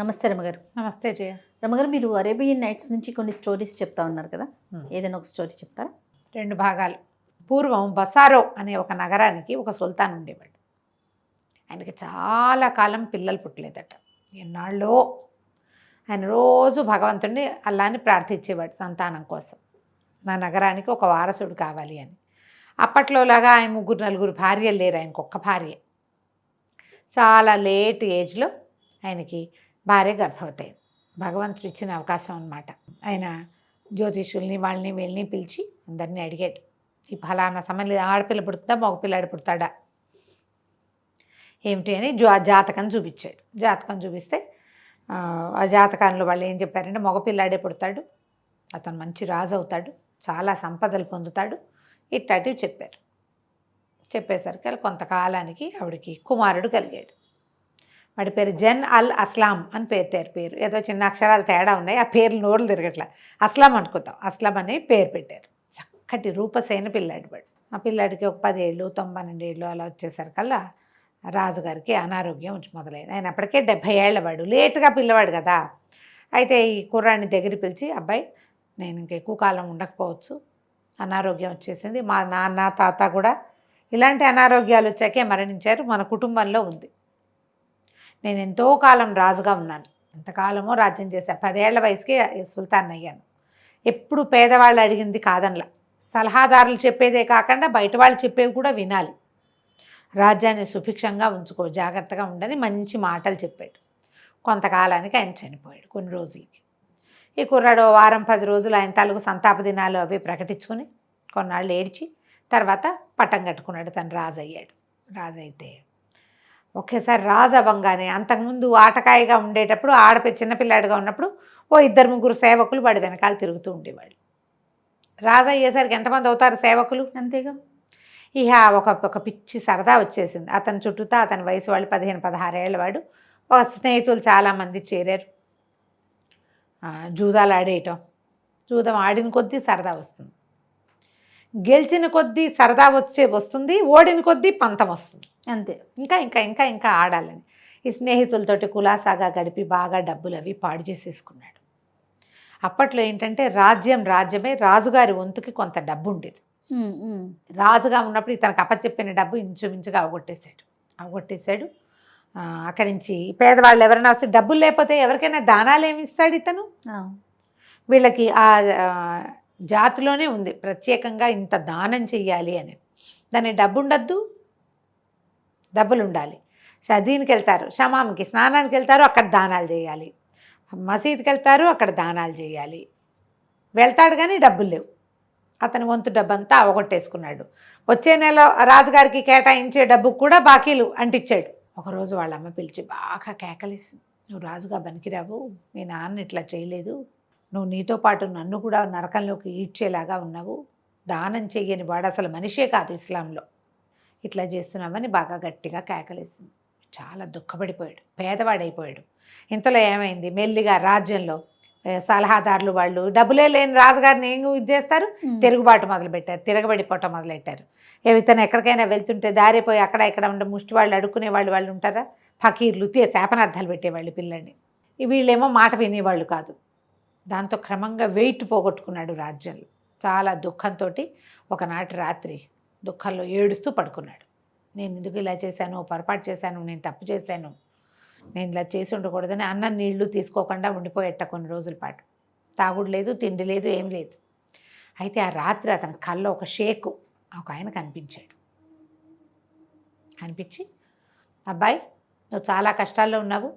నమస్తే రమగారు. నమస్తే జయ. రమగారు, మీరు అరేబియన్ నైట్స్ నుంచి కొన్ని స్టోరీస్ చెప్తా ఉన్నారు కదా, ఏదైనా ఒక స్టోరీ చెప్తారా? 2 భాగాలు. పూర్వం బసారో అనే ఒక నగరానికి ఒక సుల్తాన్ ఉండేవాడు. ఆయనకి చాలా కాలం పిల్లలు పుట్టలేదట. ఎన్నాళ్ళో ఆయన రోజు భగవంతుడిని అల్లాని ప్రార్థించేవాడు సంతానం కోసం. నా నగరానికి ఒక వారసుడు కావాలి అని. అప్పట్లోలాగా ఆయన 3-4 భార్యలు లేరు, ఆయనకు ఒక్క భార్య. చాలా లేట్ ఏజ్లో ఆయనకి భార్య గర్భవతి అయింది. భగవంతుడు ఇచ్చిన అవకాశం అన్నమాట. ఆయన జ్యోతిషుల్ని వాళ్ళని వీళ్ళని పిలిచి అందరినీ అడిగాడు, ఈ ఫలానా సమయంలో ఆడపిల్ల పుడుతుందా మగపిల్లాడు పుడతాడా ఏమిటి అని జాతకం చూపించాడు. జాతకం చూపిస్తే ఆ జాతకంలో వాళ్ళు ఏం చెప్పారంటే మగపిల్లాడే పుడతాడు, అతను మంచి రాజు అవుతాడు, చాలా సంపదలు పొందుతాడు, ఇట్లాంటివి చెప్పారు. చెప్పేసరికి కొంతకాలానికి ఆవిడకి కుమారుడు కలిగాడు. వాడి పేరు జన్ అల్ అస్లాం అని పేరు. ఏదో చిన్న అక్షరాలు తేడా ఉన్నాయి, ఆ పేర్లు నోరులు తిరగట్లా. అస్లాం అనుకుంటాం, అస్లాం అని పేరు పెట్టారు. చక్కటి రూపసైన పిల్లాడు వాడు. ఆ పిల్లాడికి ఒక 10 ఏళ్ళు 92 ఏళ్ళు అలా వచ్చేసరికల్లా రాజుగారికి అనారోగ్యం మొదలైంది. ఆయన అప్పటికే 70 ఏళ్ళ వాడు, లేటుగా పిల్లవాడు కదా. అయితే ఈ కుర్రాన్ని దగ్గర పిలిచి, అబ్బాయి నేను ఇంక ఎక్కువ కాలం ఉండకపోవచ్చు, అనారోగ్యం వచ్చేసింది, మా నాన్న తాత కూడా ఇలాంటి అనారోగ్యాలు వచ్చాకే మరణించారు, మన కుటుంబంలో ఉంది. నేను ఎంతో కాలం రాజుగా ఉన్నాను, ఎంతకాలమో రాజ్యం చేశాను, 10 ఏళ్ల వయసుకే సుల్తాన్ అయ్యాను. ఎప్పుడు పేదవాళ్ళు అడిగింది కాదనలా, సలహాదారులు చెప్పేదే కాకుండా బయట వాళ్ళు చెప్పేవి కూడా వినాలి, రాజ్యాన్ని సుభిక్షంగా ఉంచుకో, జాగ్రత్తగా ఉండని మంచి మాటలు చెప్పాడు. కొంతకాలానికి ఆయన చనిపోయాడు. కొన్ని రోజులకి ఈ కుర్రాడు వారం 10 రోజులు ఆయన తాలూకు సంతాప దినాలు అవి ప్రకటించుకొని కొన్నాళ్ళు ఏడ్చి తర్వాత పట్టం కట్టుకున్నాడు, తను రాజు అయ్యాడు. రాజు అయితే ఒకేసారి రాజు అవ్వంగానే, అంతకుముందు ఆటకాయగా ఉండేటప్పుడు చిన్నపిల్లాడిగా ఉన్నప్పుడు 2-3 సేవకులు వాడి వెనకాల తిరుగుతూ ఉండేవాళ్ళు. రాజు అయ్యేసరికి ఎంతమంది అవుతారు సేవకులు, అంతేగా. ఇక ఒక పిచ్చి సరదా వచ్చేసింది అతని చుట్టూతా. అతని వయసు వాళ్ళు 15-16 ఏళ్ళ వాడు. ఒక స్నేహితులు చాలామంది చేరారు. జూదాలు ఆడేయటం, జూదం ఆడిన కొద్దీ సరదా వస్తుంది, గెలిచిన కొద్దీ సరదా వస్తుంది, ఓడిన కొద్దీ పంతం వస్తుంది, అంతే. ఇంకా ఇంకా ఇంకా ఇంకా ఆడాలని ఈ స్నేహితులతోటి కులాసాగా గడిపి బాగా డబ్బులు అవి పాడు చేసేసుకున్నాడు. అప్పట్లో ఏంటంటే రాజ్యమే, రాజుగారి వంతుకి కొంత డబ్బు ఉండేది. రాజుగా ఉన్నప్పుడు ఇతనికి అప్పచెప్పిన డబ్బు ఇంచుమించుగా అవగొట్టేశాడు. అక్కడి నుంచి పేదవాళ్ళు ఎవరైనా వస్తే డబ్బులు లేకపోతే ఎవరికైనా దానాలు ఏమి ఇస్తాడు ఇతను. వీళ్ళకి ఆ జాతిలోనే ఉంది ప్రత్యేకంగా ఇంత దానం చెయ్యాలి అని. దాని డబ్బు ఉండద్దు, డబ్బులు ఉండాలి. దీనికి వెళ్తారు, షమాంకి స్నానానికి వెళ్తారు, అక్కడ దానాలు చేయాలి. మసీదుకి వెళ్తారు, అక్కడ దానాలు చేయాలి. వెళ్తాడు కానీ డబ్బులు లేవు. అతని వంతు డబ్బు అంతా అవగొట్టేసుకున్నాడు. వచ్చే నెల రాజుగారికి కేటాయించే డబ్బు కూడా బాకీలు అంటించాడు. ఒకరోజు వాళ్ళ అమ్మ పిలిచి బాగా కేకలేసింది, నువ్వు రాజుగా పనికిరావు, మీ నాన్న ఇట్లా చేయలేదు, నువ్వు నీతో పాటు నన్ను కూడా నరకంలోకి ఈడ్చేలాగా ఉన్నావు, దానం చెయ్యని వాడు అసలు మనిషే కాదు ఇస్లాంలో, ఇట్లా చేస్తున్నామని బాగా గట్టిగా కేకలేసింది. చాలా దుఃఖపడిపోయాడు, పేదవాడైపోయాడు. ఇంతలో ఏమైంది, మెల్లిగా రాజ్యంలో సలహాదారులు వాళ్ళు డబ్బులే లేని రాజుగారిని ఏం ఇది చేస్తారు, తిరుగుబాటు మొదలుపెట్టారు, తిరగబడిపోవటం మొదలెట్టారు. ఇతను ఎక్కడికైనా వెళ్తుంటే దారిపోయి అక్కడ ఇక్కడ ఉండే ముష్టి వాళ్ళు అడుక్కునే వాళ్ళు ఉంటారా, ఫకీర్లు శాపనార్థాలు పెట్టేవాళ్ళు పిల్లల్ని. వీళ్ళేమో మాట వినేవాళ్ళు కాదు. దాంతో క్రమంగా వెయిట్ పోగొట్టుకున్నాడు రాజ్యంలో. చాలా దుఃఖంతో ఒకనాటి రాత్రి దుఃఖంలో ఏడుస్తూ పడుకున్నాడు. నేను ఎందుకు ఇలా చేశాను, పొరపాటు చేశాను, నేను తప్పు చేశాను, నేను ఇలా చేసి ఉండకూడదని అన్నం నీళ్లు తీసుకోకుండా ఉండిపోయేట కొన్ని రోజుల పాటు. తాగుడు లేదు, తిండి లేదు, ఏం లేదు. అయితే ఆ రాత్రి అతని కల్లో ఒక షేకు ఒక ఆయన కనిపించి, అబ్బాయి నువ్వు చాలా కష్టాల్లో ఉన్నావు,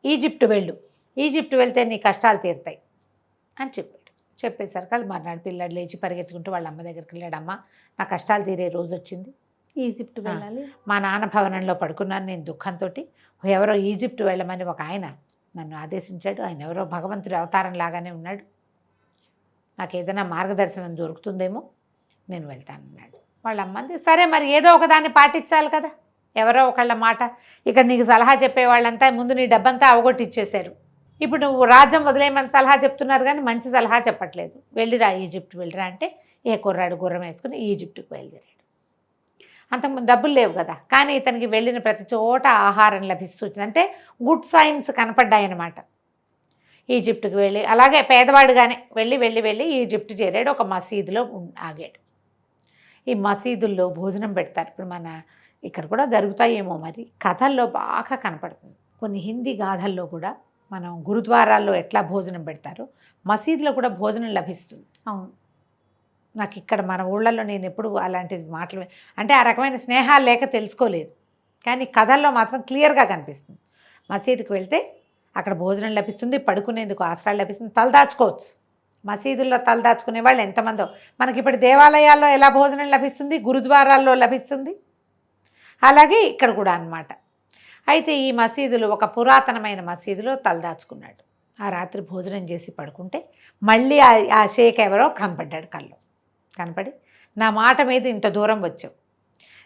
ఈజిప్ట్ వెళ్తే నీ కష్టాలు తీరుతాయి అని చెప్పాడు. చెప్పేసరికి మర్నాడు పిల్లాడు లేచి పరిగెత్తుకుంటూ వాళ్ళ అమ్మ దగ్గరికి వెళ్ళాడు. అమ్మ, నా కష్టాలు తీరే రోజు వచ్చింది, ఈజిప్ట్ వెళ్ళాలి, మా నాన్న భవనంలో పడుకున్నాను నేను దుఃఖంతో, ఎవరో ఈజిప్ట్ వెళ్ళమని ఒక ఆయన నన్ను ఆదేశించాడు, ఆయన ఎవరో భగవంతుడి అవతారం లాగానే ఉన్నాడు, నాకు ఏదైనా మార్గదర్శనం దొరుకుతుందేమో, నేను వెళ్తానన్నాడు. వాళ్ళ అమ్మంది సరే మరి ఏదో ఒకదాన్ని పాటించాలి కదా, ఎవరో ఒకళ్ళ మాట. ఇక నీకు సలహా చెప్పేవాళ్ళంతా ముందు నీ డబ్బంతా అవగొట్టిచ్చేశారు, ఇప్పుడు నువ్వు రాజ్యం వదిలేయమని సలహా చెప్తున్నారు కానీ మంచి సలహా చెప్పట్లేదు, వెళ్ళిరా ఈజిప్ట్ వెళ్ళిరా అంటే ఏ కుర్రాడు గుర్రం వేసుకుని ఈజిప్ట్కి బయలుదేరాడు. అంతకుముందు డబ్బులు లేవు కదా, కానీ ఇతనికి వెళ్ళిన ప్రతి చోట ఆహారం లభిస్తుంది. అంటే గుడ్ సైన్స్ కనపడ్డాయన్నమాట. ఈజిప్ట్కి వెళ్ళి అలాగే పేదవాడుగానే వెళ్ళి ఈజిప్ట్ చేరాడు. ఒక మసీదులో ఆగాడు. ఈ మసీదుల్లో భోజనం పెడతారు. ఇప్పుడు మన ఇక్కడ కూడా జరుగుతాయేమో మరి, కథల్లో బాగా కనపడుతుంది. కొన్ని హిందీ గాథల్లో కూడా మనం గురుద్వారాల్లో ఎట్లా భోజనం పెడతారో మసీదులో కూడా భోజనం లభిస్తుంది. అవును, నాకు ఇక్కడ మన ఊళ్ళల్లో నేను ఎప్పుడు అలాంటి మాటలు అంటే ఆ రకమైన స్నేహాలు లేక తెలుసుకోలేదు, కానీ కథల్లో మాత్రం క్లియర్గా కనిపిస్తుంది. మసీదుకి వెళ్తే అక్కడ భోజనం లభిస్తుంది, పడుకునేందుకు ఆశ్రయాలు లభిస్తుంది, తలదాచుకోవచ్చు. మసీదుల్లో తలదాచుకునే వాళ్ళు ఎంతమందో. మనకి ఇప్పుడు దేవాలయాల్లో ఎలా భోజనం లభిస్తుంది, గురుద్వారాల్లో లభిస్తుంది, అలాగే ఇక్కడ కూడా అన్నమాట. అయితే ఈ మసీదులు ఒక పురాతనమైన మసీదులో తలదాచుకున్నాడు. ఆ రాత్రి భోజనం చేసి పడుకుంటే మళ్ళీ ఆ షేక్ ఎవరో కనపడ్డాడు కళ్ళు. కనపడి, నా మాట మీద ఇంత దూరం వచ్చావు,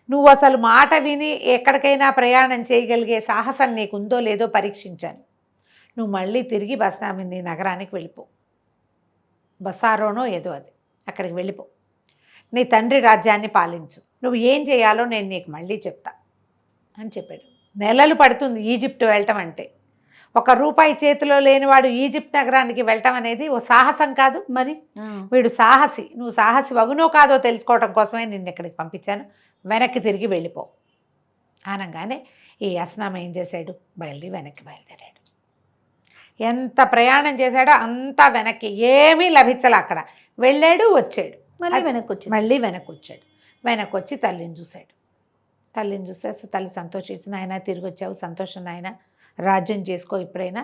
నువ్వు అసలు మాట విని ఎక్కడికైనా ప్రయాణం చేయగలిగే సాహసం నీకుందో లేదో పరీక్షించాను. నువ్వు మళ్ళీ తిరిగి నీ నగరానికి వెళ్ళిపో, బసారోనో ఏదో అది, అక్కడికి వెళ్ళిపో, నీ తండ్రి రాజ్యాన్ని పాలించు, నువ్వు ఏం చేయాలో నేను నీకు మళ్ళీ చెప్తా అని చెప్పాడు. నెలలు పడుతుంది ఈజిప్ట్ వెళ్ళటం అంటే. ₹1 చేతిలో లేనివాడు ఈజిప్ట్ నగరానికి వెళ్ళటం అనేది ఓ సాహసం కాదు మరి. వీడు సాహసి. నువ్వు సాహసి అవునో కాదో తెలుసుకోవడం కోసమే నిన్ను ఇక్కడికి పంపించాను, వెనక్కి తిరిగి వెళ్ళిపో అనగానే ఈ అస్నామ ఏం చేశాడు, వెనక్కి బయలుదేరాడు. ఎంత ప్రయాణం చేశాడో అంతా వెనక్కి, ఏమీ లభించాలి. అక్కడ వెళ్ళాడు, వచ్చాడు, మళ్ళీ వెనక్కి వచ్చాడు. వెనక్కి వచ్చి తల్లిని చూశాడు. తల్లిని చూస్తే తల్లి సంతోషించిన, ఆయన తిరిగి వచ్చావు, సంతోషం ఆయన, రాజ్యం చేసుకో ఇప్పుడైనా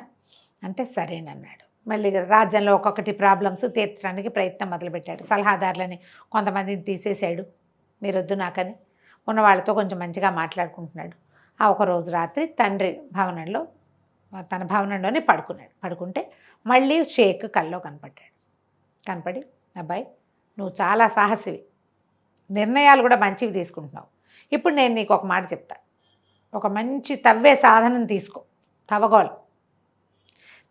అంటే సరేనన్నాడు. మళ్ళీ రాజ్యంలో ఒక్కొక్కటి ప్రాబ్లమ్స్ తీర్చడానికి ప్రయత్నం మొదలుపెట్టాడు. సలహాదారులని కొంతమందిని తీసేశాడు, మీరొద్దు నాకని. ఉన్న వాళ్ళతో కొంచెం మంచిగా మాట్లాడుకుంటున్నాడు. ఆ ఒకరోజు రాత్రి తండ్రి భవనంలో, తన భవనంలోనే పడుకుంటే మళ్ళీ షేక్ కల్లో కనపడి, అబ్బాయి నువ్వు చాలా సాహసివి, నిర్ణయాలు కూడా మంచివి తీసుకుంటున్నావు. ఇప్పుడు నేను నీకు ఒక మాట చెప్తా, ఒక మంచి తవ్వే సాధనం తీసుకో, తవ్వగోలు.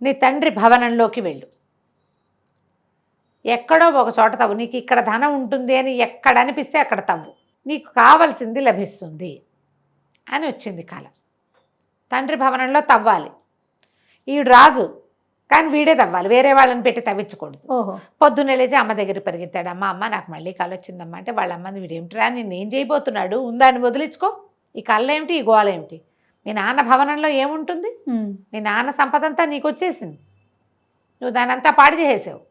నీ తండ్రి భవనంలోకి వెళ్ళు, ఎక్కడో ఒక చోట తవ్వు, నీకు ఇక్కడ ధనం ఉంటుంది అని ఎక్కడ అనిపిస్తే అక్కడ తవ్వు, నీకు కావలసింది లభిస్తుంది అని వచ్చింది కాలం. తండ్రి భవనంలో తవ్వాలి. ఈడు రాజు, కానీ వీడే తవ్వాలి, వేరే వాళ్ళని పెట్టి తవ్వించకూడదు. పొద్దున్నే లేచి అమ్మ దగ్గర పరిగెత్తాడు. అమ్మ నాకు మళ్ళీ కళ వచ్చిందమ్మా అంటే, వాళ్ళ అమ్మని వీడేమిటిరా నిన్నేం చేయబోతున్నాడు, ఉందాన్ని వదిలించుకో, ఈ కళ్ళ ఏమిటి, ఈ గోల ఏమిటి, మీ నాన్న భవనంలో ఏముంటుంది, మీ నాన్న సంపదంతా నీకు వచ్చేసింది, నువ్వు దానంతా పాడు చేసేసావు.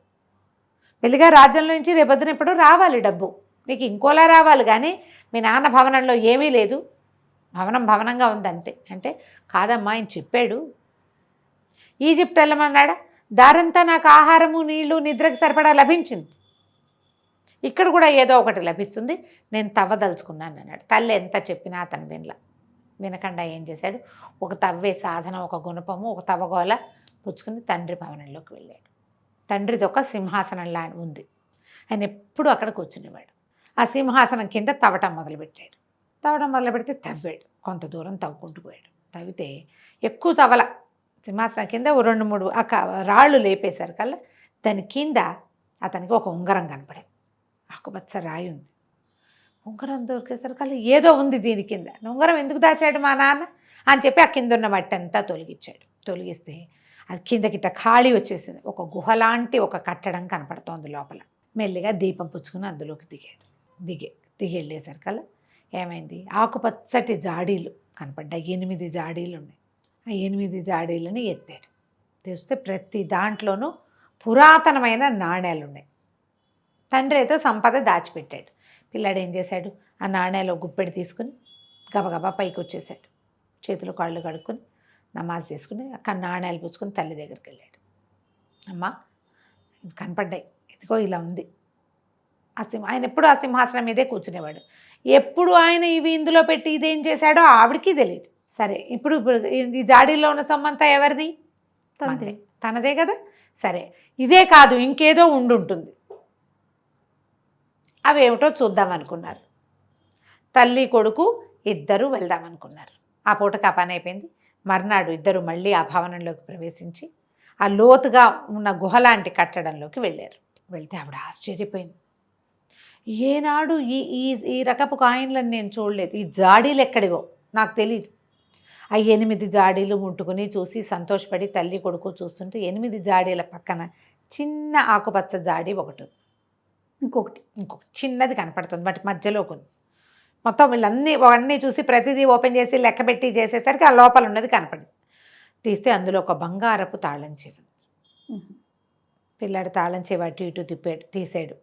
వెలిగా రాజ్యంలో నుంచి రేపొద్దున ఎప్పుడు రావాలి డబ్బు, నీకు ఇంకోలా రావాలి, కానీ మీ నాన్న భవనంలో ఏమీ లేదు, భవనంగా ఉంది అంతే. అంటే కాదమ్మా ఆయన చెప్పాడు, ఈజిప్ట్ వెళ్ళమన్నాడా, దారంతా నాకు ఆహారము నీళ్లు నిద్రకు సరిపడా లభించింది, ఇక్కడ కూడా ఏదో ఒకటి లభిస్తుంది, నేను తవ్వదలుచుకున్నాను అన్నాడు. తల్లి ఎంత చెప్పినా అతను వినకుండా ఏం చేశాడు, ఒక తవ్వే సాధనం, ఒక గుణపము, ఒక తవ్వగోల పుచ్చుకుని తండ్రి భవనంలోకి వెళ్ళాడు. తండ్రిది ఒక సింహాసనంలా ఉంది, ఆయన ఎప్పుడు అక్కడ కూర్చునేవాడు. ఆ సింహాసనం కింద తవ్వటం మొదలుపెట్టాడు. తవ్వాడు, కొంత దూరం తవ్వుకుంటూ పోయాడు. తవ్వితే ఎక్కువ తవ్వల, సింహాసనం కింద 2-3 రాళ్ళు లేపేశారు కల్లా, దాని కింద అతనికి ఒక ఉంగరం కనపడింది. ఆకుపచ్చ రాయి ఉంది. ఉంగరం దొరికేసరికల్లా ఏదో ఉంది దీని కింద. ఉంగరం ఎందుకు దాచాడు మా నాన్న అని చెప్పి ఆ కింద ఉన్న మట్టి అంతా తొలగిస్తే అది కిందకిట్ట ఖాళీ వచ్చేసింది. ఒక గుహలాంటి ఒక కట్టడం కనపడుతోంది లోపల. మెల్లిగా దీపం పుచ్చుకుని అందులోకి దిగి వెళ్ళేసరికల్లా ఏమైంది, ఆకుపచ్చటి జాడీలు కనపడ్డాయి. 8 జాడీలు ఉన్నాయి. ఆ 8 జాడీలని ఎత్తాడు. తెస్తే ప్రతి దాంట్లోనూ పురాతనమైన నాణేలు ఉన్నాయి. తండ్రి అయితే సంపద దాచిపెట్టాడు. పిల్లాడు ఏం చేశాడు, ఆ నాణేలు గుప్పెడి తీసుకుని గబగబా పైకి వచ్చేసాడు. చేతులు కాళ్ళు కడుక్కొని నమాజ్ చేసుకుని అక్కడ నాణేలు పుచ్చుకొని తల్లి దగ్గరికి వెళ్ళాడు. అమ్మ కనపడ్డాయి, ఇదిగో ఇలా ఉంది. ఆయన ఎప్పుడు ఆ సింహాసనం మీదే కూర్చునేవాడు. ఎప్పుడు ఆయన ఇవి ఇందులో పెట్టి ఇదేం చేశాడో ఆవిడికి తెలియదు. సరే, ఇప్పుడు ఈ జాడీలో ఉన్న సొమ్మంతా ఎవరిది, తనదే కదా. సరే, ఇదే కాదు ఇంకేదో ఉండుంటుంది, అవేమిటో చూద్దామనుకున్నారు. తల్లి కొడుకు ఇద్దరు వెళ్దామనుకున్నారు. ఆ పూటకు ఆ పని అయిపోయింది. మర్నాడు ఇద్దరు మళ్ళీ ఆ భవనంలోకి ప్రవేశించి ఆ లోతుగా ఉన్న గుహలాంటి కట్టడంలోకి వెళ్ళారు. వెళ్తే ఆవిడ ఆశ్చర్యపోయింది. ఏనాడు ఈ ఈ ఈ రకపు కాయిన్లను నేను చూడలేదు. ఈ జాడీలు ఎక్కడివో నాకు తెలియదు. ఆ 8 జాడీలు ముట్టుకుని చూసి సంతోషపడి తల్లి కొడుకు చూస్తుంటే 8 జాడీల పక్కన చిన్న ఆకుపచ్చ జాడీ ఒకటి ఉంది. ఇంకొకటి చిన్నది కనపడుతుంది. వాటి మధ్యలోకి ఉంది. మొత్తం వీళ్ళన్నీ చూసి ప్రతిదీ ఓపెన్ చేసి లెక్క పెట్టి చేసేసరికి ఆ లోపల ఉన్నది కనపడింది. తీస్తే అందులో ఒక బంగారపు తాళం చెవి. పిల్లాడు తాళం చెవి అటు ఇటు తీసాడు,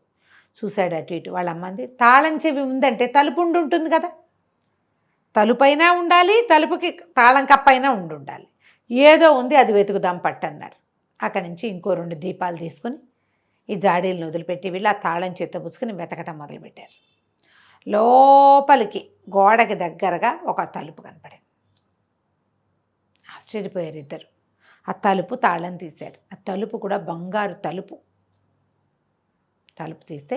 చూశాడు అటు ఇటు. వాళ్ళ అమ్మంది, తాళం చెవి ఉందంటే తలుపు ఉంటుంది కదా, తలుపైనా ఉండాలి, తలుపుకి తాళం కప్పైనా ఉండాలి, ఏదో ఉంది, అది వెతుకుదాం పట్టన్నారు. అక్కడి నుంచి ఇంకో 2 దీపాలు తీసుకుని ఈ జాడీలను వదిలిపెట్టి వీళ్ళు ఆ తాళం చేతపుచ్చుకొని వెతకటం మొదలుపెట్టారు. లోపలికి గోడకి దగ్గరగా ఒక తలుపు కనపడింది. ఆశ్చర్యపోయారు ఇద్దరు. ఆ తలుపు తాళం తీశారు. ఆ తలుపు కూడా బంగారు తలుపు. తలుపు తీస్తే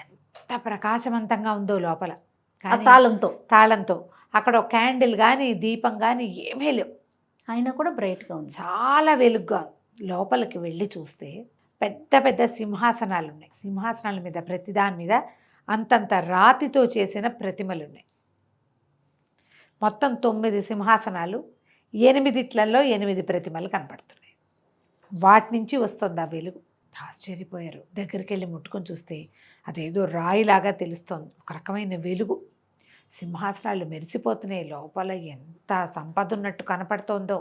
ఎంత ప్రకాశవంతంగా ఉందో లోపల. తాళంతో అక్కడ ఒక క్యాండిల్ కానీ దీపం కానీ ఏమీ లేవు. అయినా కూడా బ్రైట్గా ఉంది, చాలా వెలుగుగా. లోపలికి వెళ్ళి చూస్తే పెద్ద పెద్ద సింహాసనాలు ఉన్నాయి. సింహాసనాల మీద ప్రతిదాని మీద అంతంత రాతితో చేసిన ప్రతిమలు ఉన్నాయి. మొత్తం 9 సింహాసనాలు, 8 8 ప్రతిమలు కనపడుతున్నాయి. వాటి నుంచి వస్తుంది ఆ వెలుగు. ఆశ్చర్యపోయారు. దగ్గరికి వెళ్ళి ముట్టుకొని చూస్తే అదేదో రాయిలాగా తెలుస్తోంది. ఒక రకమైన వెలుగు. సింహాసనాలు మెరిసిపోతున్నాయి. లోపల ఎంత సంపద ఉన్నట్టు కనపడుతోందో.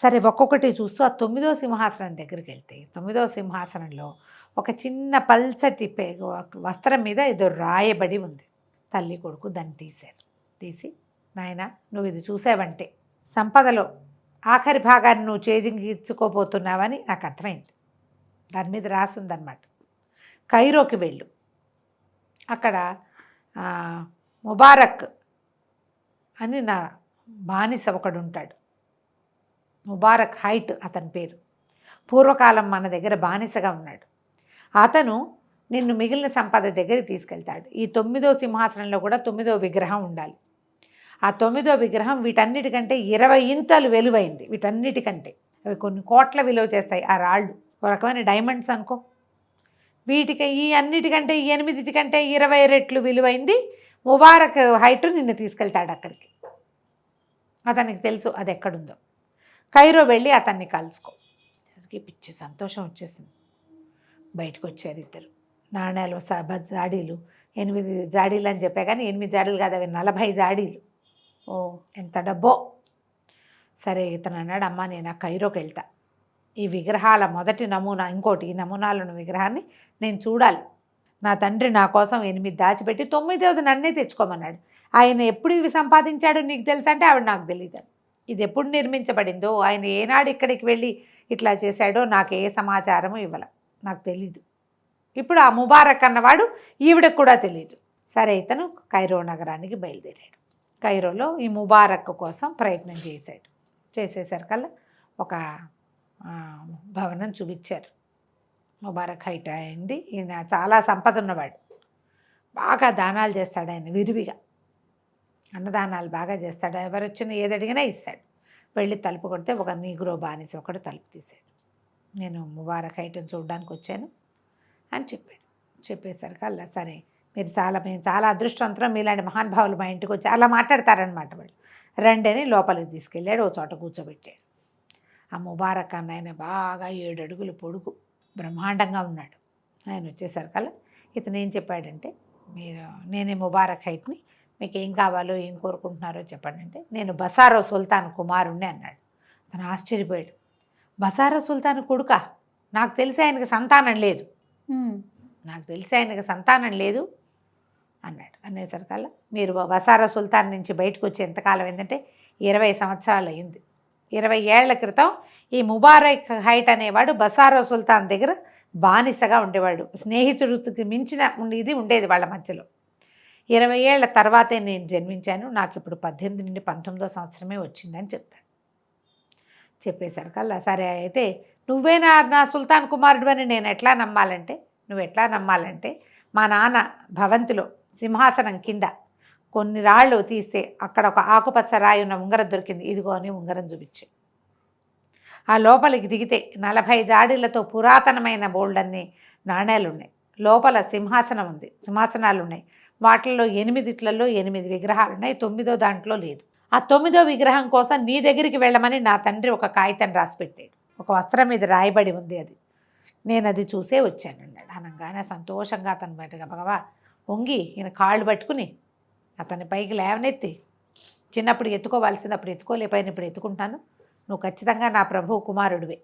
సరే ఒక్కొక్కటి చూస్తూ ఆ 9వ సింహాసనం దగ్గరికి వెళ్తే 9వ సింహాసనంలో ఒక చిన్న పల్చటి వస్త్రం మీద ఏదో రాయబడి ఉంది. తల్లి కొడుకు దాన్ని తీసి, నాయనా నువ్వు ఇది చూసావంటే సంపదలో ఆఖరి భాగాన్ని నువ్వు చేజించుకోబోతున్నావని నాకు అర్థమైంది. దాని మీద రాసి ఉందన్నమాట. కైరోకి వెళ్ళు, అక్కడ ముబారక్ అని నా బానిస ఒకడు ఉంటాడు. ముబారక్ హైట్ అతని పేరు. పూర్వకాలం మన దగ్గర బానిసగా ఉన్నాడు. అతను నిన్ను మిగిలిన సంపద దగ్గరికి తీసుకెళ్తాడు. ఈ 9వ సింహాసనంలో కూడా 9వ విగ్రహం ఉండాలి. ఆ 9వ విగ్రహం వీటన్నిటికంటే 20 ఇంతలు విలువైంది. వీటన్నిటికంటే అవి కొన్ని కోట్ల విలువ చేస్తాయి ఆ రాళ్ళు. ఒక రకమైన డైమండ్స్ అనుకో. వీటికి ఈ అన్నిటికంటే 8 20 రెట్లు విలువైంది. ముబారక్ హైట్ నిన్ను తీసుకెళ్తాడు అక్కడికి. అతనికి తెలుసు అది ఎక్కడుందో. కైరో వెళ్ళి అతన్ని కలుసుకో. పిచ్చి సంతోషం వచ్చేసింది. బయటకు వచ్చారు ఇద్దరు. నాణ్యాలు జాడీలు 8 జాడీలు అని చెప్పా కానీ 8 జాడీలు కాదు, అవి 40 జాడీలు. ఓ ఎంత డబ్బో. సరే ఇతను అన్నాడు, అమ్మ నేను ఆ కైరోకి వెళ్తా. ఈ విగ్రహాల మొదటి నమూనా, ఇంకోటి ఈ నమూనాలను విగ్రహాన్ని నేను చూడాలి. నా తండ్రి నా కోసం 8 దాచిపెట్టి 9వది నన్నే తెచ్చుకోమన్నాడు. ఆయన ఎప్పుడు ఇవి సంపాదించాడో నీకు తెలుసా అంటే ఆవిడ నాకు తెలియదు. ఇది ఎప్పుడు నిర్మించబడిందో, ఆయన ఏనాడు ఇక్కడికి వెళ్ళి ఇట్లా చేశాడో నాకు ఏ సమాచారము ఇవ్వాల, నాకు తెలీదు. ఇప్పుడు ఆ ముబారక్ అన్నవాడు ఈవిడకు కూడా తెలియదు. సరే ఇతను కైరో నగరానికి బయలుదేరాడు. కైరోలో ఈ ముబారక్ కోసం ప్రయత్నం చేసేసరికల్లా ఒక భవనం చూపించారు. ముబారక్ హైట్ అయింది. ఈయన చాలా సంపద ఉన్నవాడు. బాగా దానాలు చేస్తాడు ఆయన, విరివిగా అన్నదానాలు బాగా చేస్తాడు. ఎవరు వచ్చినా ఏది అడిగినా ఇస్తాడు. వెళ్ళి తలుపు కొడితే ఒక నీగ్రో బానిస ఒకడు తలుపు తీశాడు. నేను ముబారక్ హైట్ని చూడడానికి వచ్చాను అని చెప్పాడు. చెప్పేసరికల్లా సరే మేము చాలా అదృష్టవంతులం, మీలాంటి మహానుభావులు మా ఇంటికి వచ్చి అలా మాట్లాడతారనమాట వాళ్ళు. రండి అని లోపలికి తీసుకెళ్ళాడు. ఓ చోట కూర్చోబెట్టాడు. ఆ ముబారక్ అన్న ఆయన బాగా 7 అడుగులు పొడుగు, బ్రహ్మాండంగా ఉన్నాడు. ఆయన వచ్చేసరికల్లా ఇతను ఏం చెప్పాడంటే, నేనే ముబారక్ హైట్ని, మీకు ఏం కావాలో ఏం కోరుకుంటున్నారో చెప్పండి అంటే, నేను బసారో సుల్తాన్ కుమారుణ్ణి అన్నాడు. అతను ఆశ్చర్యపోయాడు. బసారో సుల్తాన్ కొడుకా? నాకు తెలిసి ఆయనకి సంతానం లేదు అన్నాడు. అనేసరికల్లా మీరు బసారో సుల్తాన్ నుంచి బయటకు వచ్చి ఎంతకాలం ఏంటంటే 20 సంవత్సరాలు అయింది. 20 ఏళ్ల క్రితం ఈ ముబారక్ హైట్ అనేవాడు బసారో సుల్తాన్ దగ్గర బానిసగా ఉండేవాడు. స్నేహితుడికి మించిన ఇది ఉండేది వాళ్ళ మధ్యలో. 20 ఏళ్ల తర్వాతే నేను జన్మించాను. నాకు ఇప్పుడు 18 నుండి 19వ సంవత్సరమే వచ్చిందని చెప్తాడు. చెప్పేసరికల్లా సరే అయితే నువ్వే నా సుల్తాన్ కుమారుడు అని నేను నువ్వు ఎట్లా నమ్మాలంటే మా నాన్న భవంతిలో సింహాసనం కింద కొన్ని రాళ్ళు తీస్తే అక్కడ ఒక ఆకుపచ్చ రాయి ఉన్న ఉంగరం దొరికింది, ఇదిగో అని ఉంగరం చూపించి ఆ లోపలికి దిగితే 40 జాడీలతో పురాతనమైన బోల్డన్ని నాణేలు ఉన్నాయి. లోపల సింహాసనం ఉంది, సింహాసనాలు ఉన్నాయి. వాటిల్లో 8 విగ్రహాలు ఉన్నాయి, 9వ దాంట్లో లేదు. ఆ 9వ విగ్రహం కోసం నీ దగ్గరికి వెళ్ళమని నా తండ్రి ఒక కాగితం రాసి పెట్టాడు. ఒక వస్త్రం మీద రాయబడి ఉంది. అది నేను అది చూసే వచ్చాను అన్నాడు. అనగానే సంతోషంగా అతను బయటగా భగవా వంగి ఈయన కాళ్ళు పట్టుకుని అతని పైకి లేవనెత్తి, చిన్నప్పుడు ఎత్తుకోవాల్సింది అప్పుడు ఎత్తుకోలేకపోయిన ఇప్పుడు ఎత్తుకుంటాను, నువ్వు ఖచ్చితంగా నా ప్రభు కుమారుడివే,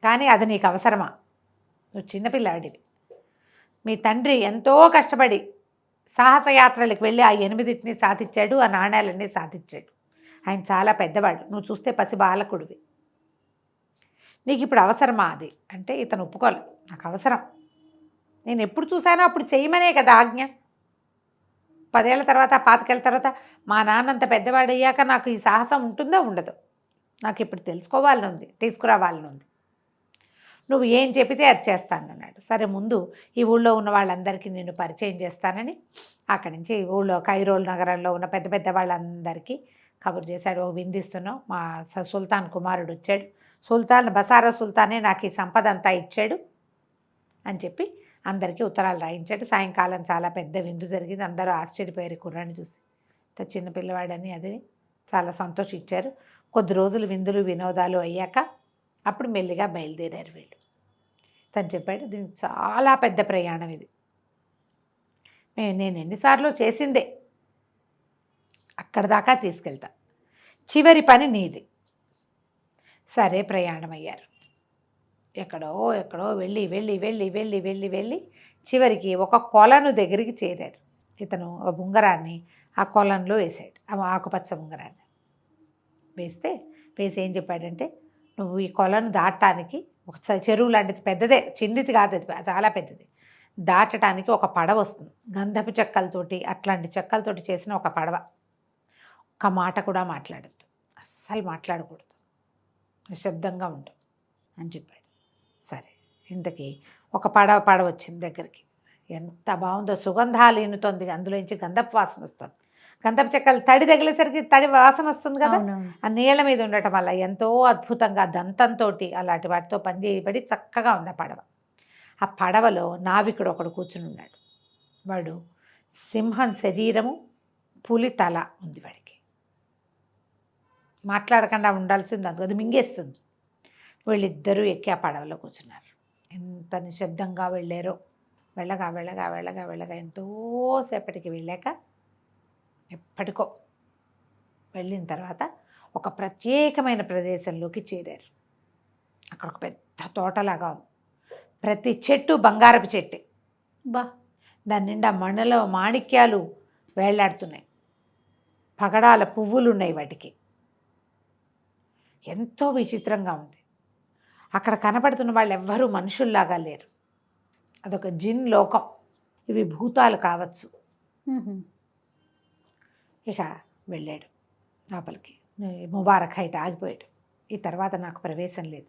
కానీ అది నీకు అవసరమా? నువ్వు చిన్నపిల్లాడివి. మీ తండ్రి ఎంతో కష్టపడి సాహసయాత్రలకు వెళ్ళి ఆ 8 సాధించాడు, ఆ నాణ్యాలన్నీ సాధించాడు. ఆయన చాలా పెద్దవాడు, నువ్వు చూస్తే పసి బాలకుడివి. నీకు ఇప్పుడు అవసరమా అది అంటే ఇతను ఒప్పుకోలేదు. నాకు అవసరం, నేను ఎప్పుడు చూసానో అప్పుడు చేయమనే కదా ఆజ్ఞ. 10 ఏళ్ళ తర్వాత 25 ఏళ్ళ తర్వాత మా నాన్నంత పెద్దవాడయ్యాక నాకు ఈ సాహసం ఉంటుందో ఉండదు, నాకు ఇప్పుడు తెలుసుకోవాలని ఉంది, తీసుకురావాలని ఉంది. నువ్వు ఏం చెబితే అది చేస్తానన్నాడు. సరే ముందు ఈ ఊళ్ళో ఉన్న వాళ్ళందరికీ నేను పరిచయం చేస్తానని అక్కడి నుంచి ఊళ్ళో కైరోల్ నగరంలో ఉన్న పెద్ద పెద్ద వాళ్ళందరికీ కబురు చేశాడు. ఓ విందిస్తున్నాం, మా సుల్తాన్ కుమారుడు వచ్చాడు, సుల్తాన్ బసారా సుల్తానే నాకు ఈ సంపద అంతా ఇచ్చాడు అని చెప్పి అందరికీ ఉత్తరాలు రాయించాడు. సాయంకాలం చాలా పెద్ద విందు జరిగింది. అందరూ ఆశ్చర్యపోయారు కుర్రాన్ని చూసి, చిన్న పిల్లవాడని. అది చాలా సంతోషించారు. కొద్ది రోజులు విందులు వినోదాలు అయ్యాక అప్పుడు మెల్లిగా బయలుదేరారు వీళ్ళు. తను చెప్పాడు, దీనికి చాలా పెద్ద ప్రయాణం ఇది, నేను ఎన్నిసార్లు చేసిందే, అక్కడి దాకా తీసుకెళ్తా, చివరి పని నీది. సరే ప్రయాణం అయ్యారు. ఎక్కడో ఎక్కడో వెళ్ళి వెళ్ళి వెళ్ళి వెళ్ళి వెళ్ళి వెళ్ళి చివరికి ఒక కొలను దగ్గరికి చేరారు. ఇతను ఉంగరాన్ని ఆ కొలంలో వేసాడు, ఆ ఆకుపచ్చ ఉంగరాన్ని వేసి ఏం చెప్పాడంటే, నువ్వు ఈ కొలను దాటడానికి ఒక చెరువు లాంటిది, పెద్దదే, చిన్నది కాదు, అది చాలా పెద్దది, దాటడానికి ఒక పడవ వస్తుంది, గంధపు చెక్కలతోటి అట్లాంటి చెక్కలతోటి చేసిన ఒక పడవ. ఒక్క మాట కూడా మాట్లాడద్దు, అస్సలు మాట్లాడకూడదు, నిశ్శబ్దంగా ఉంటుంది అని చెప్పాడు. సరే ఇంతకీ ఒక పడవ వచ్చింది దగ్గరికి. ఎంత బాగుందో, సుగంధాలు ఈనుతోంది, అందులోంచి గంధపు వాసన వస్తుంది. గంధపు చెక్కలు తడి తగిలేసరికి తడి వాసన వస్తుంది కదా, ఆ నీళ్ళ మీద ఉండటం వల్ల ఎంతో అద్భుతంగా దంతంతో అలాంటి వాటితో పని చేయబడి చక్కగా ఉంది ఆ పడవ. ఆ పడవలో నావికుడు ఒకడు కూర్చుని ఉన్నాడు. వాడు సింహం శరీరము, పులి తల ఉంది వాడికి. మాట్లాడకుండా ఉండాల్సింది, అది మింగేస్తుంది. వీళ్ళిద్దరూ ఎక్కి ఆ పడవలో కూర్చున్నారు. ఎంత నిశ్శబ్దంగా వెళ్ళారో. వెళ్ళగా వెళ్ళగా వెళ్ళగా వెళ్ళగా ఎంతోసేపటికి వెళ్ళాక, ఎప్పటికో వెళ్ళిన తర్వాత ఒక ప్రత్యేకమైన ప్రదేశంలోకి చేరారు. అక్కడ ఒక పెద్ద తోటలాగా ఉంది. ప్రతి చెట్టు బంగారపు చెట్టే, దాని నిండా మణిలో మాణిక్యాలు వేళ్లాడుతున్నాయి, పగడాల పువ్వులు ఉన్నాయి వాటికి. ఎంతో విచిత్రంగా ఉంది. అక్కడ కనపడుతున్న వాళ్ళు ఎవ్వరూ మనుషుల్లాగా లేరు, అదొక జిన్ లోకం. ఇవి భూతాలు కావచ్చు. ఇక వెళ్ళాడు లోపలికి. ముబారక్ హైట్ ఆగిపోయాడు. ఈ తర్వాత నాకు ప్రవేశం లేదు,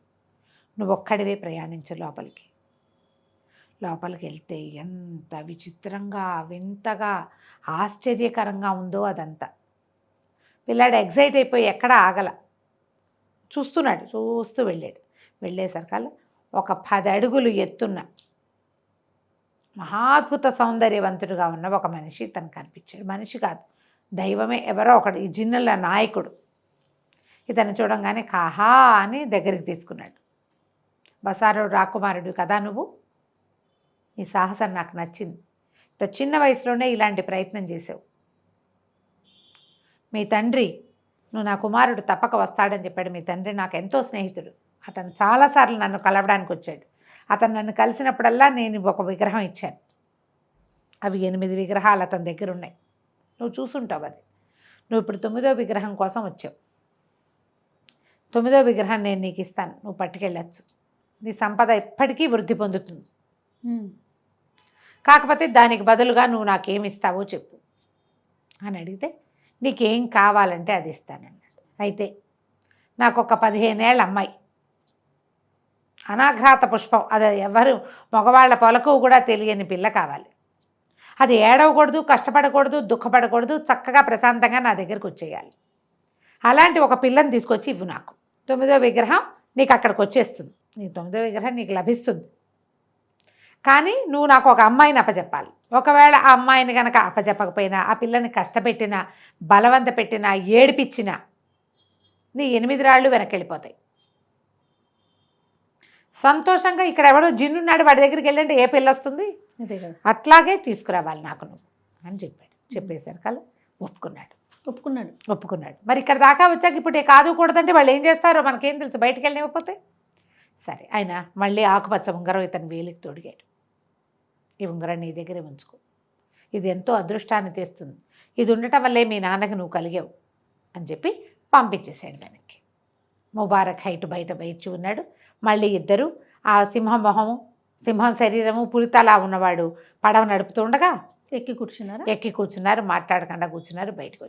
నువ్వు ఒక్కడివే ప్రయాణించు లోపలికి. లోపలికి వెళ్తే ఎంత విచిత్రంగా, వింతగా, ఆశ్చర్యకరంగా ఉందో అదంతా. పిల్లాడు ఎగ్జైట్ అయిపోయి ఎక్కడ ఆగల, చూస్తున్నాడు, చూస్తూ వెళ్ళాడు. వెళ్ళేసరికల్లా ఒక 10 అడుగులు ఎత్తున్న మహాద్భుత సౌందర్యవంతుడుగా ఉన్న ఒక మనిషి తనకు కనిపించాడు. మనిషి కాదు, దైవమే, ఎవరో ఒకడు, ఈ జిన్నుల నాయకుడు. ఇతను చూడంగానే కాహా అని దగ్గరికి తీసుకున్నాడు. బసారో రాకుమారుడు కదా నువ్వు, ఈ సాహసం నాకు నచ్చింది, ఇంత చిన్న వయసులోనే ఇలాంటి ప్రయత్నం చేసావు. మీ తండ్రి, నువ్వు నా కుమారుడు తప్పక వస్తాడని చెప్పాడు. మీ తండ్రి నాకు ఎంతో స్నేహితుడు, అతను చాలాసార్లు నన్ను కలవడానికి వచ్చాడు. అతను నన్ను కలిసినప్పుడల్లా నేను ఒక విగ్రహం ఇచ్చాను. అవి 8 విగ్రహాలు అతని దగ్గర ఉన్నాయి, నువ్వు చూసుంటావు అది. నువ్వు ఇప్పుడు 9వ విగ్రహం కోసం వచ్చావు. 9వ విగ్రహం నేను నీకు ఇస్తాను, నువ్వు పట్టుకెళ్ళచ్చు. నీ సంపద ఎప్పటికీ వృద్ధి పొందుతుంది. కాకపోతే దానికి బదులుగా నువ్వు నాకేమి ఇస్తావో చెప్పు అని అడిగితే, నీకేం కావాలంటే అది ఇస్తానన్నాడు. అయితే నాకు ఒక 15 ఏళ్ళ అమ్మాయి, అనాఘ్రాత పుష్పం, అది ఎవరు మగవాళ్ళ పొలకు కూడా తెలియని పిల్ల కావాలి. అది ఏడవకూడదు, కష్టపడకూడదు, దుఃఖపడకూడదు, చక్కగా ప్రశాంతంగా నా దగ్గరికి వచ్చేయాలి. అలాంటి ఒక పిల్లని తీసుకొచ్చి ఇవ్వు నాకు. 9వ విగ్రహం నీకు అక్కడికి వచ్చేస్తుంది, నీ 9వ విగ్రహం నీకు లభిస్తుంది. కానీ నువ్వు నాకు ఒక అమ్మాయిని అప్పచెప్పాలి. ఒకవేళ ఆ అమ్మాయిని కనుక అప్పచెప్పకపోయినా, ఆ పిల్లని కష్టపెట్టినా, బలవంత పెట్టినా, ఏడిపించినా నీ 8 రాళ్ళు వెనక్కి వెళ్ళిపోతాయి. సంతోషంగా ఇక్కడ ఎవడో జిన్నున్నాడు వాడి దగ్గరికి వెళ్ళంటే ఏ పిల్ల వస్తుంది? అదే కదా. అట్లాగే తీసుకురావాలి నాకు నువ్వు అని చెప్పాడు. చెప్పేసరికి అలా ఒప్పుకున్నాడు. మరి ఇక్కడ దాకా వచ్చాక ఇప్పుడు కాదు కూడదంటే వాళ్ళు ఏం చేస్తారో మనకేం తెలుసు, బయటికి వెళ్ళనివ్వకపోతే. సరే ఆయన మళ్ళీ ఆకుపచ్చ ఉంగరం ఇతను వేలికి తొడిగాడు. ఈ ఉంగరం నీ దగ్గరే ఉంచుకో, ఇది ఎంతో అదృష్టాన్ని తెస్తుంది, ఇది ఉండటం వల్లే మీ నాన్నకి నువ్వు కలిగావు అని చెప్పి పంపించేశాడు వెనక్కి. ముబారక్ హైట్ బయట వేచి ఉన్నాడు. మళ్ళీ ఇద్దరు ఆ సింహం శరీరము పులితలా ఉన్నవాడు పడవ నడుపుతూ ఉండగా ఎక్కి కూర్చున్నారు, మాట్లాడకుండా కూర్చున్నారు. బయటకు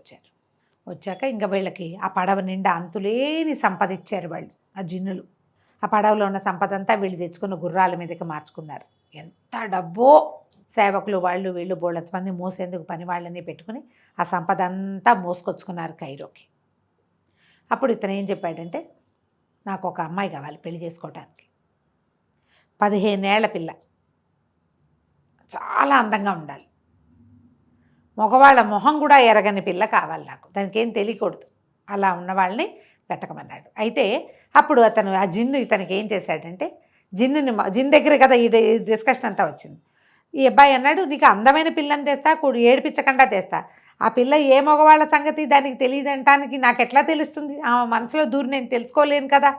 వచ్చాక ఇంకా వీళ్ళకి ఆ పడవ నిండా అంతులేని సంపద ఇచ్చారు వాళ్ళు, ఆ జిన్నులు. ఆ పడవలో ఉన్న సంపద అంతా వీళ్ళు తెచ్చుకున్న గుర్రాల మీదకి మార్చుకున్నారు. ఎంత డబ్బో! సేవకులు వాళ్ళు వీళ్ళు బోళ్ళంత మంది మోసేందుకు పని వాళ్ళని పెట్టుకుని ఆ సంపద అంతా మోసుకొచ్చుకున్నారు కైరోకి. అప్పుడు ఇతను ఏం చెప్పాడంటే, నాకు ఒక అమ్మాయి కావాలి పెళ్లి చేసుకోవటానికి. 15 ఏళ్ల పిల్ల, చాలా అందంగా ఉండాలి, మగవాళ్ళ మొహం కూడా ఎరగని పిల్ల కావాలి నాకు, దానికి ఏం తెలియకూడదు, అలా ఉన్న వాళ్ళని వెతకమన్నాడు. అయితే అప్పుడు అతను ఆ జిన్ను ఇతనికి ఏం చేశాడంటే, జిన్ దగ్గర కదా ఈ డిస్కషన్ అంతా వచ్చింది. ఈ అబ్బాయి అన్నాడు, నీకు అందమైన పిల్లని తెస్తా, ఏడిపించకుండా తెస్తా, ఆ పిల్ల ఏ మగవాళ్ళ సంగతి దానికి తెలియదు అంటానికి నాకు ఎట్లా తెలుస్తుంది? ఆ మనసులో దూరి నేను తెలుసుకోలేను కదా.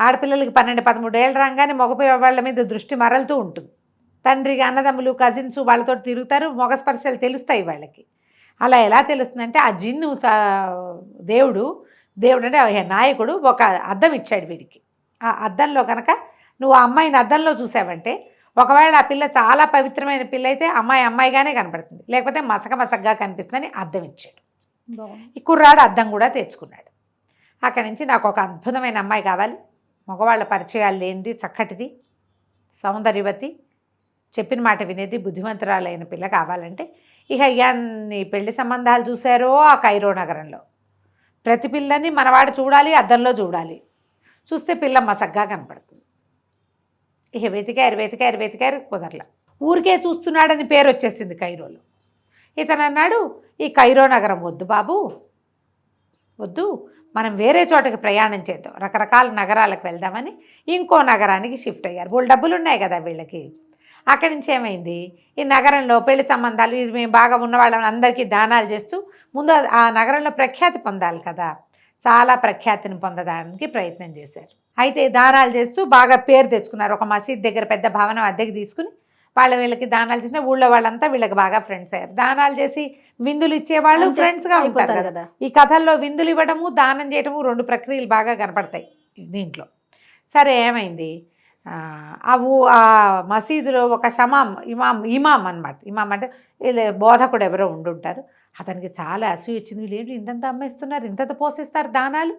ఆడపిల్లలకి 12-13 ఏళ్ళు రాగానే మగపిల్లవాళ్ళ మీద దృష్టి మరలుతూ ఉంటుంది. తండ్రికి అన్నదమ్ములు కజిన్స్ వాళ్ళతో తిరుగుతారు, మగ స్పర్శలు తెలుస్తాయి వాళ్ళకి. అలా ఎలా తెలుస్తుందంటే, ఆ జిన్ను దేవుడు అంటే నాయకుడు ఒక అద్దం ఇచ్చాడు వీడికి. ఆ అద్దంలో కనుక నువ్వు ఆ అమ్మాయిని అద్దంలో చూసావంటే, ఒకవేళ ఆ పిల్ల చాలా పవిత్రమైన పిల్ల అయితే అమ్మాయిగానే కనపడుతుంది, లేకపోతే మసకగా కనిపిస్తుందని అద్దం ఇచ్చాడు. ఈ కుర్రాడు అద్దం కూడా తెచ్చుకున్నాడు. అక్కడి నుంచి నాకు ఒక అద్భుతమైన అమ్మాయి కావాలి, మగవాళ్ళ పరిచయాలు లేనిది, చక్కటిది, సౌందర్యవతి, చెప్పిన మాట వినేది, బుద్ధిమంతురాలైన పిల్ల కావాలంటే ఇక ఎన్ని పెళ్లి సంబంధాలు చూశారో ఆ కైరో నగరంలో. ప్రతి పిల్లని మనవాడు చూడాలి, అద్దంలో చూడాలి, చూస్తే పిల్ల మసగ్గా కనపడుతుంది. ఇక వెతికారు కుదరల. ఊరికే చూస్తున్నాడని పేరు వచ్చేసింది కైరోలో. ఇతను అన్నాడు, ఈ కైరో నగరం వద్దు బాబు, వద్దు, మనం వేరే చోటకి ప్రయాణం చేద్దాం, రకరకాల నగరాలకు వెళ్దామని ఇంకో నగరానికి షిఫ్ట్ అయ్యారు. వాళ్ళు డబ్బులు ఉన్నాయి కదా వీళ్ళకి. అక్కడి నుంచి ఏమైంది, ఈ నగరంలో పెళ్లి సంబంధాలు, ఇది మేము బాగా ఉన్న వాళ్ళని అందరికీ దానాలు చేస్తూ ముందు ఆ నగరంలో ప్రఖ్యాతి పొందాలి కదా, చాలా ప్రఖ్యాతిని పొందడానికి ప్రయత్నం చేశారు. అయితే దానాలు చేస్తూ బాగా పేరు తెచ్చుకున్నారు. ఒక మసీద్ దగ్గర పెద్ద భవనం అద్దెకి తీసుకుని వీళ్ళకి దానాలు చేసిన ఊళ్ళో వాళ్ళంతా వీళ్ళకి బాగా ఫ్రెండ్స్ అయ్యారు. దానాలు చేసి విందులు ఇచ్చేవాళ్ళు ఫ్రెండ్స్గా ఉంటారు కదా. ఈ కథల్లో విందులు ఇవ్వడము, దానం చేయడము 2 ప్రక్రియలు బాగా కనపడతాయి దీంట్లో. సరే ఏమైంది, ఆ మసీదులో ఒక ఇమాం అనమాట. ఇమాం అంటే బోధకుడు ఎవరో ఉండుంటారు. అతనికి చాలా అసూయ వచ్చింది, వీళ్ళు ఇంతంత అమ్మేస్తున్నారు, ఇంతంత పోసేస్తారు దానాలు,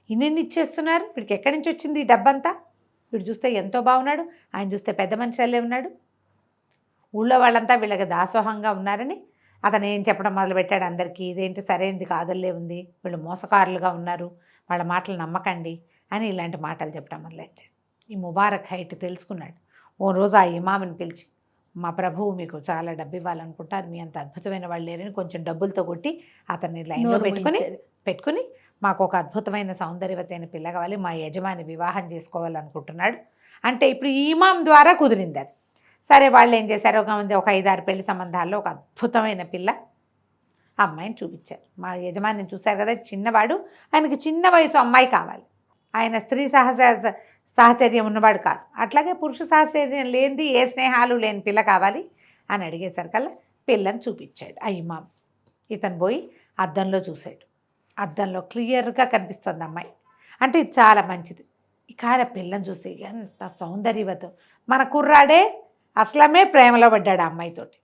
ఇన్ని ఇచ్చేస్తున్నారు, వీడికి ఎక్కడి నుంచి వచ్చింది ఈ డబ్బంతా? వీడు చూస్తే ఎంతో బాగున్నాడు, ఆయన చూస్తే పెద్ద మనిషి అల్లే ఉన్నాడు, ఊళ్ళో వాళ్ళంతా వీళ్ళకి దాసోహంగా ఉన్నారని అతను ఏం చెప్పడం మొదలుపెట్టాడు అందరికీ, ఇదేంటి సరైనది కాదల్లే ఉంది, వీళ్ళు మోసకారులుగా ఉన్నారు, వాళ్ళ మాటలు నమ్మకండి అని ఇలాంటి మాటలు చెప్పడం మొదలెట్టాడు. ఈ ముబారక్ హైట్ తెలుసుకున్నాడు. ఓ రోజు ఆ ఇమాముని పిలిచి, మా ప్రభువు మీకు చాలా డబ్బు ఇవ్వాలనుకుంటారు, మీ అంత అద్భుతమైన వాళ్ళు లేరని కొంచెం డబ్బులతో కొట్టి అతన్ని లైన్లో పెట్టుకుని మాకు ఒక అద్భుతమైన సౌందర్యవతి అయిన పిల్ల కావాలి, మా యజమాని వివాహం చేసుకోవాలనుకుంటున్నాడు అంటే ఇప్పుడు ఈ ఇమాం ద్వారా కుదిరింది అది. సరే వాళ్ళు ఏం చేశారు, ఒక 5-6 పెళ్లి సంబంధాల్లో ఒక అద్భుతమైన పిల్ల అమ్మాయిని చూపించారు. మా యజమానిని చూశారు కదా, చిన్నవాడు, ఆయనకి చిన్న వయసు అమ్మాయి కావాలి, ఆయన స్త్రీ సాహచర్యం ఉన్నవాడు కాదు, అట్లాగే పురుష సాహచర్యం లేనిది, ఏ స్నేహాలు లేని పిల్ల కావాలి అని అడిగేసరికల్లా పిల్లని చూపించాడు ఆ ఇమాం. ఇతను పోయి అద్దంలో చూశాడు. అద్దంలో క్లియర్గా కనిపిస్తుంది అమ్మాయి, అంటే ఇది చాలా మంచిది. ఇక ఆయన పిల్లని చూస్తే ఎంత సౌందర్యవతం, మన కుర్రాడే అసలమే ప్రేమలో పడ్డాడు ఆ అమ్మాయితోటి.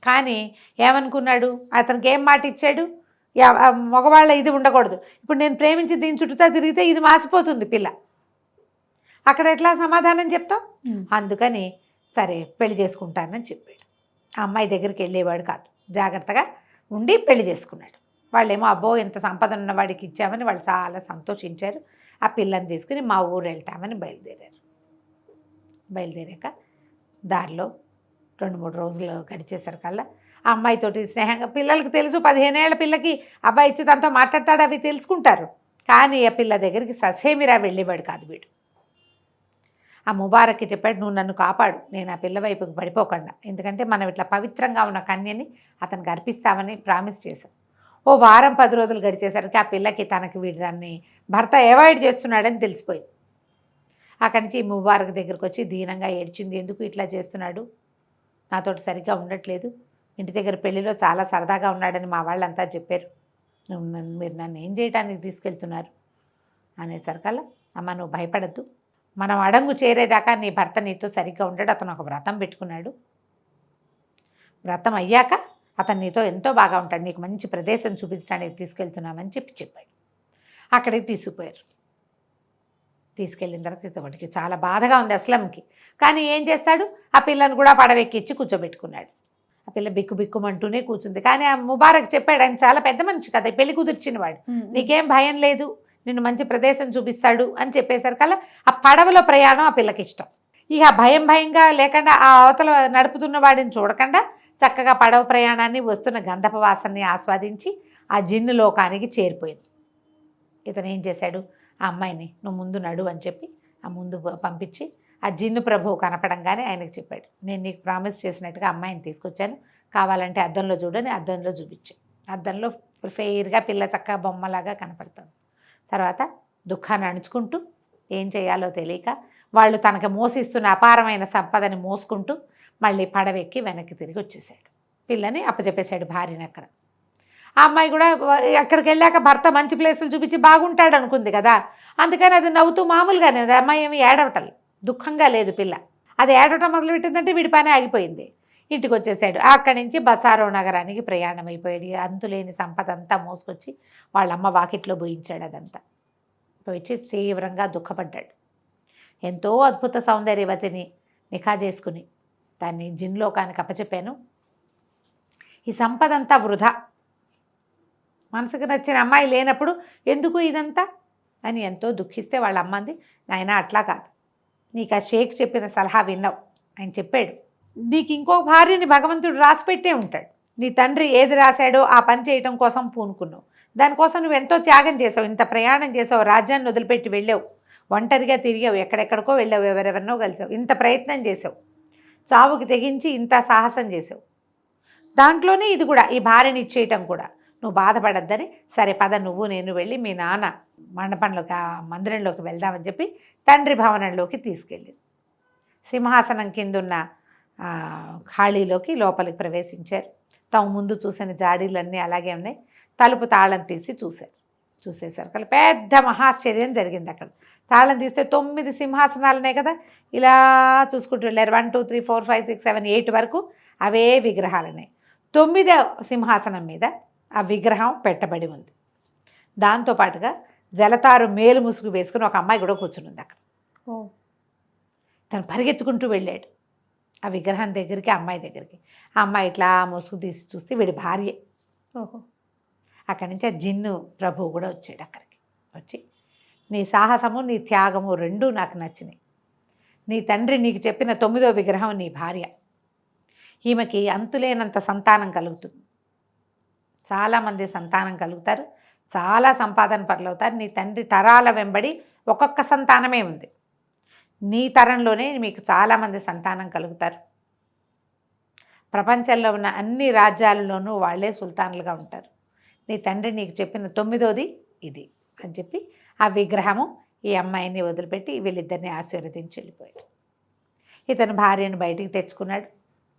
కానీ ఏమనుకున్నాడు, అతనికి ఏం మాట ఇచ్చాడు, మగవాళ్ళ ఇది ఉండకూడదు, ఇప్పుడు నేను ప్రేమించి దీని చుట్టూతా తిరిగితే ఇది మాసిపోతుంది పిల్ల, అక్కడ ఎట్లా సమాధానం చెప్తాం, అందుకని సరే పెళ్లి చేసుకుంటానని చెప్పాడు. ఆ అమ్మాయి దగ్గరికి వెళ్ళేవాడు కాదు, జాగ్రత్తగా ఉండి పెళ్లి చేసుకున్నాడు. వాళ్ళేమో అబ్బో ఎంత సంపద ఉన్నవాడికి ఇచ్చామని వాళ్ళు చాలా సంతోషించారు. ఆ పిల్లని తీసుకుని మా ఊరు వెళ్తామని బయలుదేరాక దారిలో 2-3 రోజులు గడిచేసరికల్లా ఆ అమ్మాయితోటి స్నేహంగా, పిల్లలకి తెలుసు 15 ఏళ్ల పిల్లకి అబ్బాయి ఇచ్చి తనతో మాట్లాడతాడు, అవి తెలుసుకుంటారు. కానీ ఆ పిల్ల దగ్గరికి ససేమిరా వెళ్ళేవాడు కాదు వీడు. ఆ ముబారక్కి చెప్పాడు, నువ్వు నన్ను కాపాడు, నేను ఆ పిల్ల వైపుకి పడిపోకుండా, ఎందుకంటే మనం ఇట్లా పవిత్రంగా ఉన్న కన్యని అతనికి అర్పిస్తామని ప్రామిస్ చేశాం. ఓ వారం 10 రోజులు గడిచేసరికి ఆ పిల్లకి తనకి వీడు దాన్ని భర్త అవాయిడ్ చేస్తున్నాడని తెలిసిపోయింది. అక్కడి నుంచి ముబారక్ దగ్గరికి వచ్చి దీనంగా ఏడ్చింది, ఎందుకు ఇట్లా చేస్తున్నాడు, నాతోటి సరిగ్గా ఉండట్లేదు, ఇంటి దగ్గర పెళ్లిలో చాలా సరదాగా ఉన్నాడని మా వాళ్ళంతా చెప్పారు, మీరు నన్ను ఏం చేయడానికి తీసుకెళ్తున్నారు అనేసరికల్లా, అమ్మ నువ్వు భయపడద్దు, మనం అడంగు చేరేదాకా నీ భర్త నీతో సరిగ్గా ఉండడు, అతను ఒక వ్రతం పెట్టుకున్నాడు, వ్రతం అయ్యాక అతను నీతో ఎంతో బాగా ఉంటాడు, నీకు మంచి ప్రదేశం చూపించడానికి తీసుకెళ్తున్నామని చెప్పాడు. అక్కడికి తీసుకుపోయారు. తీసుకెళ్ళిన తర్వాత వాడికి చాలా బాధగా ఉంది అస్లంకి. కానీ ఏం చేస్తాడు, ఆ పిల్లను కూడా పడవెక్కించి కూర్చోబెట్టుకున్నాడు. ఆ పిల్ల బిక్కు బిక్కుమంటూనే కూర్చుంది. కానీ ఆ ముబారక్ చెప్పాడు, ఆయన చాలా పెద్ద మనిషి కదా, పెళ్లి కుదిర్చిన వాడు, నీకేం భయం లేదు, నిన్ను మంచి ప్రదేశం చూపిస్తాడు అని చెప్పేసరికల్లా ఆ పడవలో ప్రయాణం ఆ పిల్లకి ఇష్టం. ఇక భయంగా లేకుండా ఆ అవతల నడుపుతున్న వాడిని చూడకుండా చక్కగా పడవ ప్రయాణాన్ని, వస్తున్న గంధపు వాసనని ఆస్వాదించి ఆ జిన్ను లోకానికి చేరిపోయింది. ఇతను ఏం చేశాడు, ఆ అమ్మాయిని నువ్వు ముందు నడు అని చెప్పి ఆ ముందు పంపించి ఆ జిన్ను ప్రభువు కనపడంగానే ఆయనకు చెప్పాడు, నేను నీకు ప్రామిస్ చేసినట్టుగా అమ్మాయిని తీసుకొచ్చాను, కావాలంటే అద్దంలో చూడని అద్దంలో చూపించాను. అద్దంలో ఫెయిర్గా పిల్ల చక్కగా బొమ్మలాగా కనపడుతుంది. తర్వాత దుఃఖాన్ని అణుచుకుంటూ ఏం చేయాలో తెలియక వాళ్ళు తనకు మోసిస్తున్న అపారమైన సంపదని మోసుకుంటూ మళ్ళీ పడవెక్కి వెనక్కి తిరిగి వచ్చేసాడు. పిల్లని అప్పచెప్పేశాడు భార్యని. అక్కడ ఆ అమ్మాయి కూడా అక్కడికి వెళ్ళాక భర్త మంచి ప్లేసులు చూపించి బాగుంటాడు అనుకుంది కదా, అందుకని అది నవ్వుతూ మామూలుగానే, అది అమ్మాయి ఏమి ఏడవటం దుఃఖంగా లేదు పిల్ల. అది ఏడవటం మొదలుపెట్టిందంటే వీడి పని ఆగిపోయింది. ఇంటికి వచ్చేసాడు. అక్కడి నుంచి బసారో నగరానికి ప్రయాణం అయిపోయాడు. అంతులేని సంపద అంతా మోసుకొచ్చి వాళ్ళమ్మ వాకిట్లో పోయించాడు. అదంతా పోయించి తీవ్రంగా దుఃఖపడ్డాడు. ఎంతో అద్భుత సౌందర్యవతిని నిఖా చేసుకుని దాన్ని జిన్లోకానికి అప్పచెప్పాను, ఈ సంపద అంతా వృధా, మనసుకు నచ్చిన అమ్మాయి లేనప్పుడు ఎందుకు ఇదంతా అని ఎంతో దుఃఖిస్తే వాళ్ళ అమ్మంది, నాయన అట్లా కాదు, నీకు ఆ షేక్ చెప్పిన సలహా విన్నావు, ఆయన చెప్పాడు, నీకు ఇంకో భార్యని భగవంతుడు రాసిపెట్టే ఉంటాడు, నీ తండ్రి ఏది రాశాడో ఆ పని చేయటం కోసం పూనుకున్నావు, దానికోసం నువ్వు ఎంతో త్యాగం చేసావు, ఇంత ప్రయాణం చేసావు, రాజ్యాన్ని వదిలిపెట్టి వెళ్ళావు, ఒంటరిగా తిరిగావు, ఎక్కడెక్కడికో వెళ్ళావు, ఎవరెవరినో కలిసావు, ఇంత ప్రయత్నం చేసావు, చావుకి తెగించి ఇంత సాహసం చేసావు, దాంట్లోనే ఇది కూడా, ఈ భార్యని ఇచ్చేయటం కూడా, నువ్వు బాధపడద్దని, సరే పద నువ్వు నేను వెళ్ళి మీ నాన్న మండపంలోకి, ఆ మందిరంలోకి వెళ్దామని చెప్పి తండ్రి భవనంలోకి తీసుకెళ్ళింది. సింహాసనం కిందున్న ఖాళీలోకి లోపలికి ప్రవేశించారు. తాము ముందు చూసిన జాడీలన్నీ అలాగే ఉన్నాయి. తలుపు తాళం తీసి చూశారు. చూసేసరికి పెద్ద మహాశ్చర్యం జరిగింది. అక్కడ తాళం తీస్తే 9 సింహాసనాలు ఉన్నాయి కదా, ఇలా చూసుకుంటూ వెళ్ళారు. 1 2 3 4 5 6 7 8 వరకు అవే విగ్రహాలు ఉన్నాయి. 9వ సింహాసనం మీద ఆ విగ్రహం పెట్టబడి ఉంది. దాంతోపాటుగా జలతారు మేలు ముసుగు వేసుకుని ఒక అమ్మాయి కూడా కూర్చుని ఉంది అక్కడ. తను పరిగెత్తుకుంటూ వెళ్ళాడు ఆ విగ్రహం దగ్గరికి, ఆ అమ్మాయి దగ్గరికి. ఆ అమ్మాయి ఇట్లా ముసుగు తీసి చూస్తే వీడి భార్య. అక్కడి నుంచి ఆ జిన్ను ప్రభువు కూడా వచ్చాడు అక్కడికి. వచ్చి, నీ సాహసము నీ త్యాగము రెండూ నాకు నచ్చినాయి. నీ తండ్రి నీకు చెప్పిన 9వ విగ్రహం నీ భార్య. ఈమెకి అంతులేనంత సంతానం కలుగుతుంది, చాలామంది సంతానం కలుగుతారు, చాలా సంపాదన పరులవుతారు. నీ తండ్రి తరాల వెంబడి ఒక్కొక్క సంతానమే ఉంది, నీ తరంలోనే మీకు చాలామంది సంతానం కలుగుతారు. ప్రపంచంలో ఉన్న అన్ని రాజ్యాలలోనూ వాళ్ళే సుల్తాన్లుగా ఉంటారు. నీ తండ్రి నీకు చెప్పిన 9వది ఇది అని చెప్పి ఆ విగ్రహము ఈ అమ్మాయిని వదిలిపెట్టి వీళ్ళిద్దరిని ఆశీర్వదించి వెళ్ళిపోయాడు. ఇతను భార్యను బయటికి తెచ్చుకున్నాడు.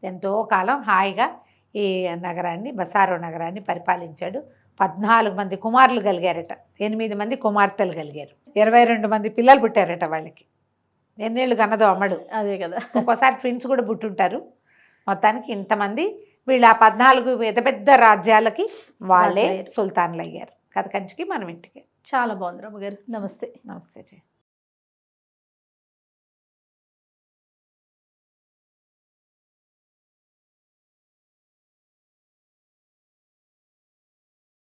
ఎంతో కాలం హాయిగా ఈ నగరాన్ని, బసారో నగరాన్ని పరిపాలించాడు. 14 మంది కుమారులు కలిగారట, 8 మంది కుమార్తెలు కలిగారు, 22 మంది పిల్లలు పుట్టారట వాళ్ళకి. ఎన్నేళ్ళు కన్నదో అమ్మడు, అదే కదా, ఒక్కోసారి ట్విన్స్ కూడా పుట్టుంటారు. మొత్తానికి ఇంతమంది వీళ్ళు ఆ 14 పెద్ద పెద్ద రాజ్యాలకి వాళ్ళే సుల్తాన్లు అయ్యారు. కథ కంచికి మనం ఇంటికి. చాలా బాగుంది రమ్మగారు. నమస్తే. నమస్తే జయ.